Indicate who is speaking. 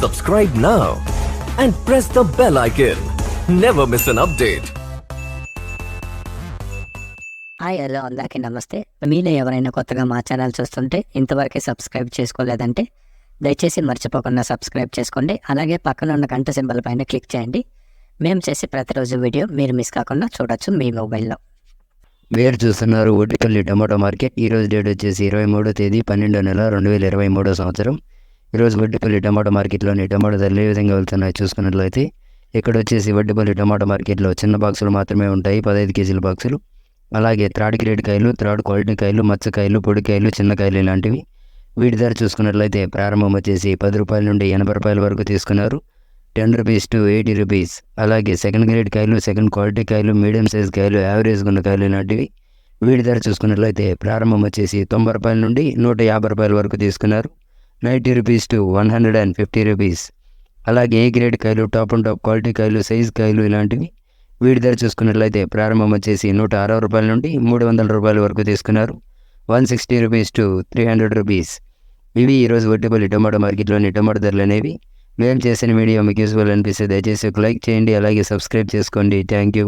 Speaker 1: Subscribe now and press the bell icon. Never miss an update.
Speaker 2: Hi hello అందరికీ నమస్తే. మీలో ఎవరైనా కొత్తగా మా ఛానల్ చూస్తుంటే ఇంతవరకు సబ్స్క్రైబ్ చేసుకోలేదంటే దయచేసి మర్చిపోకుండా సబ్స్క్రైబ్ చేసుకోండి. అలాగే పక్కన ఉన్న గంట సింబల్ పైన క్లిక్ చేయండి. మేము చేసే ప్రతిరోజు వీడియో మీరు మిస్ కాకుండా చూడొచ్చు మీ మొబైల్లో.
Speaker 3: మీరు చూస్తున్నారు ఒడ్డుపల్లి టమాటో మార్కెట్. ఈరోజు డేట్ వచ్చేసి 23వ తేదీ 12వ నెల 2023 సంవత్సరం. ఈరోజు ఒడ్డుపల్లి టమాటో మార్కెట్లోని టమాటో ధరలు ఏ విధంగా వెళ్తున్నాయో చూసుకున్నట్లయితే ఇక్కడ వచ్చేసి ఒడ్డుపల్లి టమాటో మార్కెట్లో చిన్న బాక్సులు మాత్రమే ఉంటాయి, 15 కేజీల బాక్సులు. అలాగే థర్డ్ గ్రేడ్ కాయలు, థర్డ్ క్వాలిటీ కాయలు, మచ్చకాయలు, పొడికాయలు, చిన్నకాయలు ఇలాంటివి. వీటి ధర చూసుకున్నట్లయితే ప్రారంభం వచ్చేసి 10 రూపాయల నుండి 80 రూపాయల వరకు తీసుకున్నారు, 10 రూపీస్ టు 80 రూపీస్. అలాగే సెకండ్ గ్రేడ్ కాయలు, సెకండ్ క్వాలిటీ కాయలు, మీడియం సైజ్ కాయలు, యావరేజ్ ఉన్న కాయలు ఇలాంటివి. వీటి ధర చూసుకున్నట్లయితే ప్రారంభం వచ్చేసి 90 రూపాయల నుండి 150 రూపాయల వరకు తీసుకున్నారు, 90 రూపీస్ టు 150 రూపీస్. అలాగే ఏ గ్రేడ్ కాయలు, టాప్ అండ్ టాప్ క్వాలిటీ కాయలు, సైజ్ కాయలు ఇలాంటివి. వీటి ధర చూసుకున్నట్లయితే ప్రారంభం వచ్చేసి 160 రూపాయల నుండి 300 రూపాయల వరకు తీసుకున్నారు, 160 రూపీస్ టు 300 రూపీస్. ఇవి ఈరోజు ఒడ్డుపల్లి టమాటో మార్కెట్లోని టమాటో ధరలు అనేవి. మేము చేసిన వీడియో మీకు యూస్ఫుల్ అనిపిస్తే దయచేసి ఒక లైక్ చేయండి, అలాగే సబ్స్క్రైబ్ చేసుకోండి. Thank you.